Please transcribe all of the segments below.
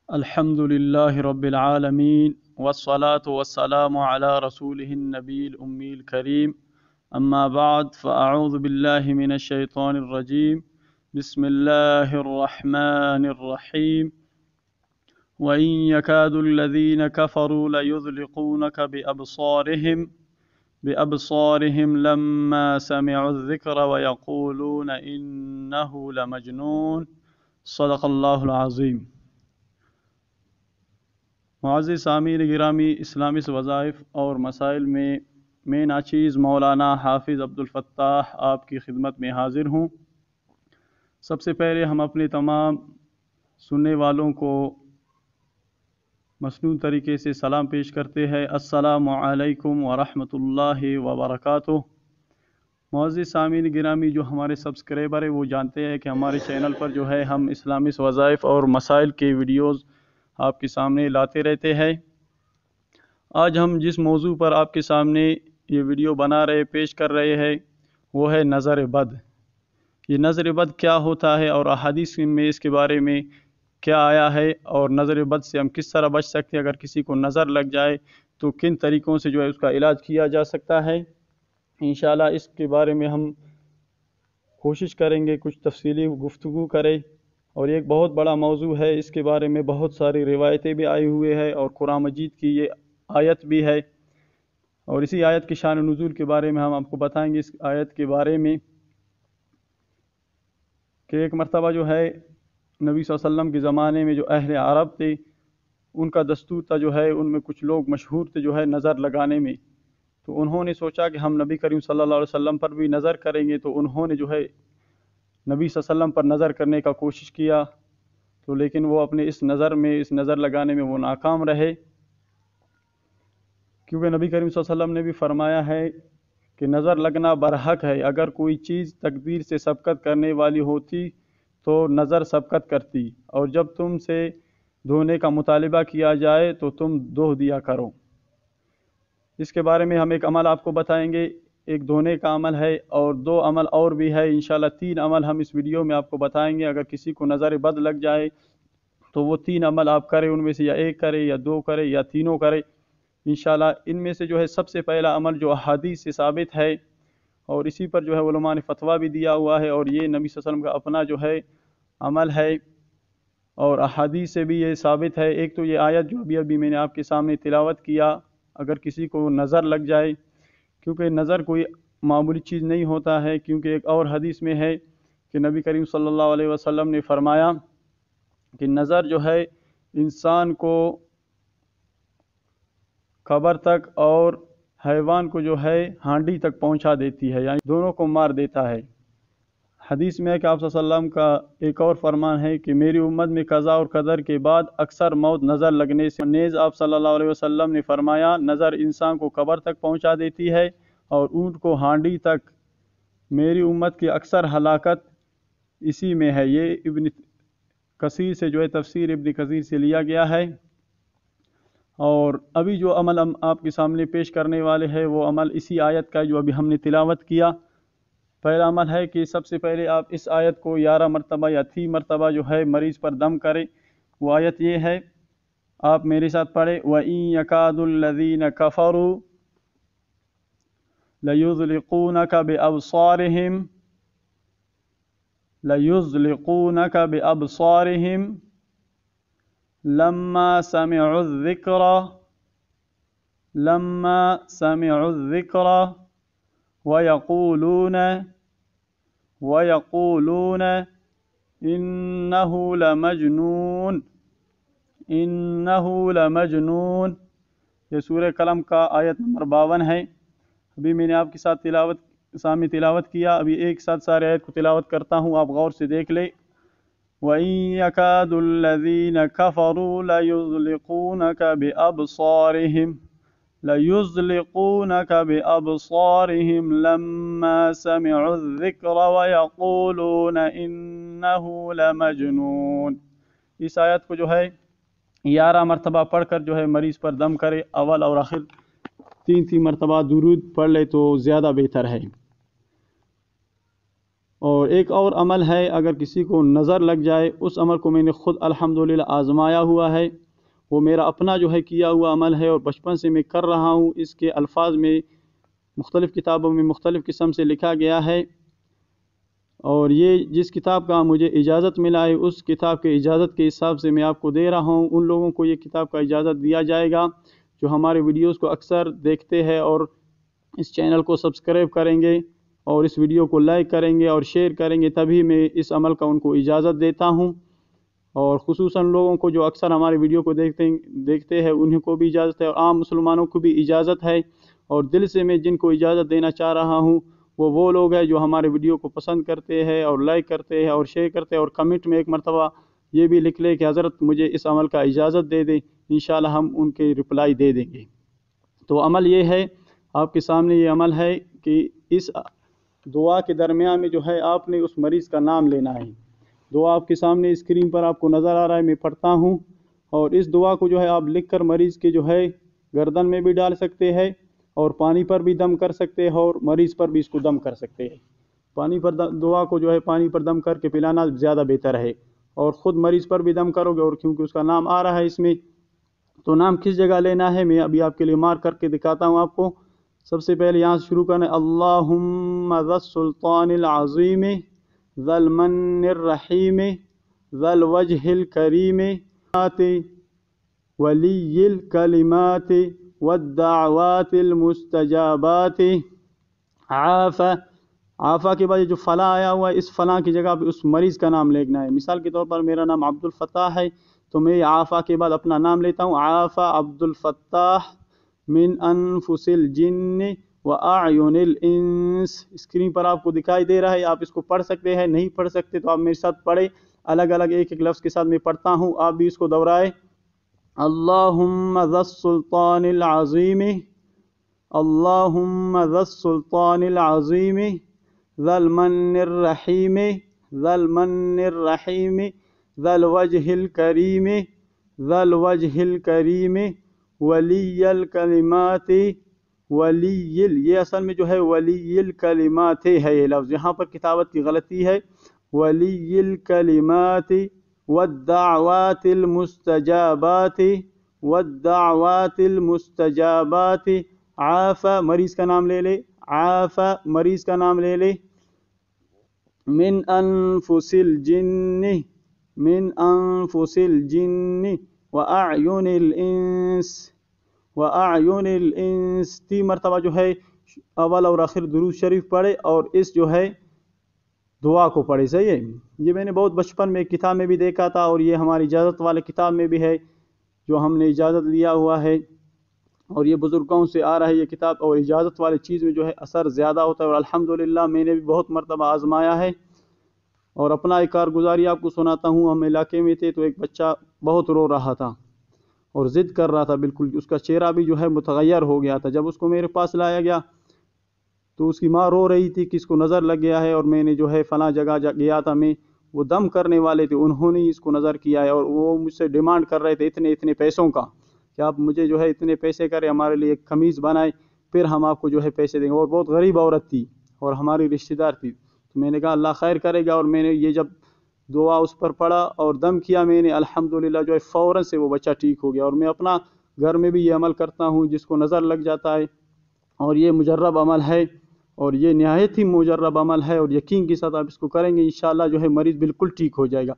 الحمد لله رب العالمين والصلاة والسلام على رسوله النبي الأمي الكريم أما بعد فأعوذ بالله من الشيطان الرجيم بسم الله الرحمن الرحيم وإن يكاد الذين كفروا ليزلقونك بأبصارهم لما سمعوا الذكر ويقولون إنه لمجنون صدق الله العظيم۔ معزز سامعین گرامی، اسلامی وظائف اور مسائل میں ناچیز مولانا حافظ عبدالفتاح آپ کی خدمت میں حاضر ہوں۔ سب سے پہلے ہم اپنے تمام سننے والوں کو مسنون طریقے سے سلام پیش کرتے ہیں۔ السلام علیکم ورحمۃ اللہ وبرکاتہ۔ معزز سامعین گرامی، جو ہمارے سبسکرائبر ہیں وہ جانتے ہیں کہ ہمارے چینل پر جو ہے ہم اسلامی وظائف اور مسائل کے ویڈیوز آپ کے سامنے لاتے رہتے ہیں۔ آج ہم جس موضوع پر آپ کے سامنے یہ ویڈیو پیش کر رہے ہیں وہ ہے نظر بد۔ یہ نظر بد کیا ہوتا ہے اور احادیث میں اس کے بارے میں کیا آیا ہے، اور نظر بد سے ہم کس طرح بچ سکتے ہیں، اگر کسی کو نظر لگ جائے تو کن طریقوں سے جو ہے اس کا علاج کیا جا سکتا ہے۔ انشاءاللہ اس کے بارے میں ہم کوشش کریں گے کچھ تفصیلی گفتگو کریں، اور ایک بہت بڑا موضوع ہے، اس کے بارے میں بہت ساری روایتیں بھی آئی ہوئے ہیں اور قرآن مجید کی یہ آیت بھی ہے، اور اسی آیت کی شان نزول کے بارے میں ہم آپ کو بتائیں گے۔ اس آیت کے بارے میں کہ ایک مرتبہ جو ہے نبی صلی اللہ علیہ وسلم کے زمانے میں جو اہل عرب تھے ان کا دستور تھا، جو ہے ان میں کچھ لوگ مشہور تھے جو ہے نظر لگانے میں، تو انہوں نے سوچا کہ ہم نبی کریم صلی اللہ علیہ وسلم پر بھی نظر کریں گے، تو انہوں نے جو ہے نبی صلی اللہ علیہ وسلم پر نظر کرنے کا کوشش کیا، تو لیکن وہ اپنے اس نظر لگانے میں وہ ناکام رہے، کیونکہ نبی کریم صلی اللہ علیہ وسلم نے بھی فرمایا ہے کہ نظر لگنا برحق ہے۔ اگر کوئی چیز تقدیر سے سبقت کرنے والی ہوتی تو نظر سبقت کرتی، اور جب تم سے دھونے کا مطالبہ کیا جائے تو تم دھو دیا کرو۔ اس کے بارے میں ہم ایک عمل آپ کو بتائیں گے، ایک دھونے کا عمل ہے، اور دو عمل اور بھی ہے، انشاءاللہ 3 عمل ہم اس ویڈیو میں آپ کو بتائیں گے۔ اگر کسی کو نظر بد لگ جائے تو وہ 3 عمل آپ کریں، ان میں سے یا 1 کرے یا 2 کرے یا تینوں کرے انشاءاللہ۔ ان میں سے جو ہے سب سے پہلا عمل جو احادیث سے ثابت ہے، اور اسی پر جو ہے علماء نے فتویٰ بھی دیا ہوا ہے، اور یہ نبی صلی اللہ علیہ وسلم کا اپنا جو ہے عمل ہے، اور احادیث سے بھی یہ ثابت ہے۔ ایک تو یہ آیت جو ابھی میں نے آپ کے سامنے تلاوت کیا، اگر کسی کو نظر لگ جائے، کیونکہ نظر کوئی معمولی چیز نہیں ہوتا ہے، کیونکہ ایک اور حدیث میں ہے کہ نبی کریم صلی اللہ علیہ وسلم نے فرمایا کہ نظر جو ہے انسان کو قبر تک اور حیوان کو جو ہے ہانڈی تک پہنچا دیتی ہے، یعنی دونوں کو مار دیتا ہے۔ حدیث میں ہے کہ آپ صلی اللہ علیہ وسلم کا ایک اور فرمان ہے کہ میری امت میں قضاء اور قدر کے بعد اکثر موت نظر لگنے سے نیز آپ صلی اللہ علیہ وسلم نے فرمایا نظر انسان کو قبر تک پہنچا دیتی ہے اور اونٹ کو ہانڈی تک۔ میری امت کی اکثر ہلاکت اسی میں ہے۔ یہ ابن کثیر سے جو ہے تفسیر ابن کثیر سے لیا گیا ہے، اور ابھی جو عمل ہم آپ کے سامنے پیش کرنے والے ہیں وہ عمل اسی آیت کا جو ابھی ہم نے تلاوت کیا۔ پہلا عمل ہے کہ سب سے پہلے آپ اس آیت کو 11 مرتبہ یا 30 مرتبہ جو ہے مریض پر دم کریں۔ وہ آیت یہ ہے، آپ میرے ساتھ پڑھیں، وَإِن يَكَادُ الَّذِينَ كَفَرُوا لَيُزْلِقُونَكَ بِأَبْصَارِهِمْ لَمَّا سَمِعُوا الذِّكْرَ وَيَقُولُونَ إِنَّهُ لَمَجْنُونَ۔ یہ سورہ قلم کا آیت نمبر 52 ہے۔ ابھی میں نے آپ کے ساتھ سامنے تلاوت کیا، ابھی ایک ساتھ سارے آیت کو تلاوت کرتا ہوں، آپ غور سے دیکھ لیں۔ وَإِن يَكَادُ الَّذِينَ كَفَرُوا لَيُزْلِقُونَكَ بِأَبْصَارِهِمْ لَمَّا سَمِعُوا الذِّكْرَ وَيَقُولُونَ إِنَّهُ لَمَجْنُونَ۔ اس آیت کو جو ہے 11 مرتبہ پڑھ کر جو ہے مریض پر دم کرے، اول اور آخر 3 مرتبہ درود پڑھ لے تو زیادہ بہتر ہے۔ اور ایک اور عمل ہے، اگر کسی کو نظر لگ جائے، اس عمل کو میں نے خود الحمدللہ آزمایا ہوا ہے، وہ میرا اپنا جو ہے کیا ہوا عمل ہے اور بچپن سے میں کر رہا ہوں۔ اس کے الفاظ میں مختلف کتابوں میں مختلف قسم سے لکھا گیا ہے، اور یہ جس کتاب کا مجھے اجازت ملا ہے اس کتاب کے اجازت کے حساب سے میں آپ کو دے رہا ہوں۔ ان لوگوں کو یہ کتاب کا اجازت دیا جائے گا جو ہمارے ویڈیوز کو اکثر دیکھتے ہیں اور اس چینل کو سبسکرائب کریں گے اور اس ویڈیو کو لائک کریں گے اور شیئر کریں گے، تبھی میں اس عمل کا ان کو اجازت دیتا ہوں۔ اور خصوصاً لوگوں کو جو اکثر ہمارے ویڈیو کو دیکھتے ہیں انہیں کو بھی اجازت ہے، اور عام مسلمانوں کو بھی اجازت ہے۔ اور دل سے میں جن کو اجازت دینا چاہ رہا ہوں وہ لوگ ہیں جو ہمارے ویڈیو کو پسند کرتے ہیں اور لائک کرتے ہیں اور شیئر کرتے ہیں، اور کمنٹ میں ایک مرتبہ یہ بھی لکھ لے کہ حضرت مجھے اس عمل کا اجازت دے دیں، انشاءاللہ ہم ان کے رپلائی دے دیں گے۔ تو عمل یہ ہے، آپ کے سامنے یہ عمل ہے کہ اس دعا کے درمیان میں جو ہے آپ نے اس مریض کا نام لینا ہے۔ دعا آپ کے سامنے اسکرین پر آپ کو نظر آ رہا ہے، میں پڑھتا ہوں، اور اس دعا کو جو ہے آپ لکھ کر مریض کے جو ہے گردن میں بھی ڈال سکتے ہیں اور پانی پر بھی دم کر سکتے ہیں، اور مریض پر بھی اس کو دم کر سکتے ہیں۔ پانی پر دعا کو جو ہے پانی پر دم کر کے پلانا زیادہ بہتر ہے، اور خود مریض پر بھی دم کرو گے، اور کیونکہ اس کا نام آ رہا ہے اس میں، تو نام کس جگہ لینا ہے میں ابھی آپ کے لیے مارک کر کے دکھاتا ہوں آپ کو۔ سب سے پہلے یہاں سے شروع کرنا ہے، اللہم ذی السلطان العظیم ذی المن الرحیم ذی الوجہ الکریم ولی الکلمات والدعوات المستجابات۔ عافا کے بعد یہ جو فلاں آیا ہوا ہے، اس فلاں کی جگہ پہ اس مریض کا نام لکھنا ہے۔ مثال کے طور پر میرا نام عبد الفتاح ہے، تو میں عافا کے بعد اپنا نام لیتا ہوں، عافا عبد الفتاح من انفس الجن واعین الانس۔ اسکرین پر آپ کو دکھائی دے رہا ہے، آپ اس کو پڑھ سکتے ہیں، نہیں پڑھ سکتے تو آپ میرے ساتھ پڑھیں، الگ الگ ایک ایک لفظ کے ساتھ میں پڑھتا ہوں، آپ بھی اس کو دہرائیں۔ اللہم ذی السلطان العظیم، اللہم ذی السلطان العظیم ذی المن الرحیم ذی المن الرحیم ذی الوجہ الکریم ذی الوجہ الکریم ولی الکلمات یہ اصل میں جو ہے ولی الکلمات ہے یہ لفظ، یہاں پر کتابت کی غلطی ہے، ولی الکلمات والدعوات المستجابات والدعوات المستجابات۔ عافا مریض کا نام لے لے، عافا مریض کا نام لے لے، من انفس الجن، من انفس الجن واعین الانس، واعین الانس۔ 3 مرتبہ جو ہے اول اور آخر درود شریف پڑھے اور اس جو ہے دعا کو پڑھے، صحیح ہے۔ یہ میں نے بہت بچپن میں کتاب میں بھی دیکھا تھا، اور یہ ہماری اجازت والے کتاب میں بھی ہے جو ہم نے اجازت لیا ہوا ہے، اور یہ بزرگوں سے آ رہا ہے یہ کتاب، اور اجازت والی چیز میں جو ہے اثر زیادہ ہوتا ہے، اور الحمدللہ میں نے بھی بہت مرتبہ آزمایا ہے۔ اور اپنا ایک کارگزاری آپ کو سناتا ہوں، ہم علاقے میں تھے تو ایک بچہ بہت رو رہا تھا اور ضد کر رہا تھا، بالکل اس کا چہرہ بھی جو ہے متغیر ہو گیا تھا۔ جب اس کو میرے پاس لایا گیا تو اس کی ماں رو رہی تھی کہ اس کو نظر لگ گیا ہے، اور میں نے جو ہے فلاں جگہ گیا تھا، میں وہ دم کرنے والے تھے انہوں نے اس کو نظر کیا ہے، اور وہ مجھ سے ڈیمانڈ کر رہے تھے اتنے پیسوں کا کہ آپ مجھے جو ہے اتنے پیسے کریں، ہمارے لیے ایک قمیض بنائے، پھر ہم آپ کو جو ہے پیسے دیں گے۔ اور بہت غریب عورت تھی اور ہماری رشتہ دار تھی، تو میں نے کہا اللہ خیر کرے گا، اور میں نے یہ جب دعا اس پر پڑھا اور دم کیا میں نے، الحمدللہ جو ہے فوراً سے وہ بچہ ٹھیک ہو گیا۔ اور میں اپنا گھر میں بھی یہ عمل کرتا ہوں، جس کو نظر لگ جاتا ہے، اور یہ مجرب عمل ہے، اور یہ نہایت ہی مجرب عمل ہے، اور یقین کے ساتھ آپ اس کو کریں گے انشاءاللہ جو ہے مریض بالکل ٹھیک ہو جائے گا۔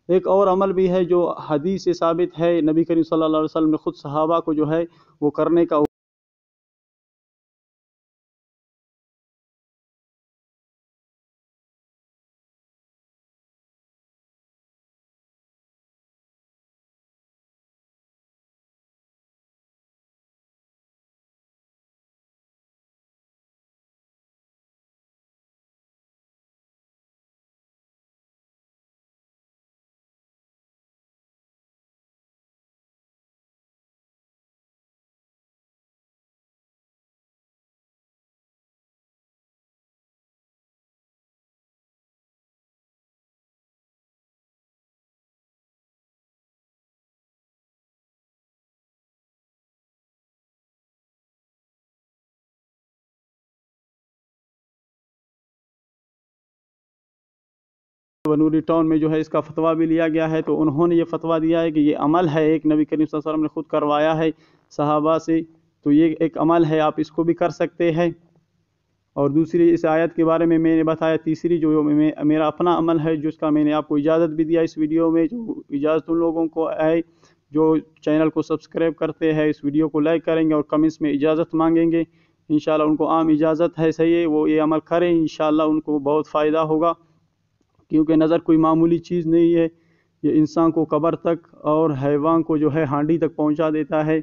ایک اور عمل بھی ہے جو حدیث سے ثابت ہے، نبی کریم صلی اللہ علیہ وسلم نے خود صحابہ کو جو ہے وہ کرنے کا بنوری ٹاؤن میں جو ہے اس کا فتویٰ بھی لیا گیا ہے، تو انہوں نے یہ فتویٰ دیا ہے کہ یہ عمل ہے، ایک نبی کریم صلی اللہ علیہ وسلم نے خود کروایا ہے صحابہ سے، تو یہ ایک عمل ہے، آپ اس کو بھی کر سکتے ہیں۔ اور دوسری اس آیت کے بارے میں نے بتایا، تیسری جو میرا اپنا عمل ہے جس کا میں نے آپ کو اجازت بھی دیا اس ویڈیو میں، جو اجازت ان لوگوں کو ہے جو چینل کو سبسکرائب کرتے ہیں، اس ویڈیو کو لائک کریں گے اور کمنٹس میں اجازت مانگیں گے، انشاءاللہ ان کو عام اجازت ہے، صحیح ہے، وہ یہ عمل کریں، انشاءاللہ ان کو بہت فائدہ ہوگا، کیونکہ نظر کوئی معمولی چیز نہیں ہے، یہ انسان کو قبر تک اور حیوان کو جو ہے ہانڈی تک پہنچا دیتا ہے۔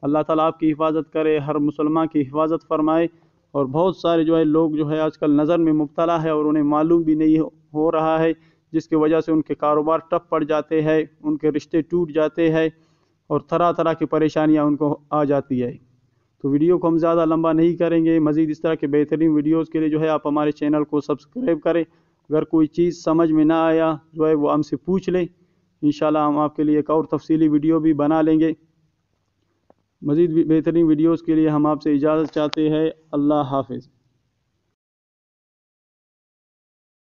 اللہ تعالیٰ آپ کی حفاظت کرے، ہر مسلمان کی حفاظت فرمائے۔ اور بہت سارے جو ہے لوگ جو ہے آج کل نظر میں مبتلا ہے اور انہیں معلوم بھی نہیں ہو رہا ہے، جس کی وجہ سے ان کے کاروبار ٹپ پڑ جاتے ہیں، ان کے رشتے ٹوٹ جاتے ہیں اور طرح طرح کی پریشانیاں ان کو آ جاتی ہے۔ تو ویڈیو کو ہم زیادہ لمبا نہیں کریں گے، مزید اس طرح کے بہترین ویڈیوز کے لیے جو ہے آپ ہمارے چینل کو سبسکرائب کریں۔ اگر کوئی چیز سمجھ میں نہ آیا جو ہے وہ ہم سے پوچھ لیں، انشاءاللہ ہم آپ کے لیے ایک اور تفصیلی ویڈیو بھی بنا لیں گے۔ مزید بہترین ویڈیوز کے لیے ہم آپ سے اجازت چاہتے ہیں۔ اللہ حافظ۔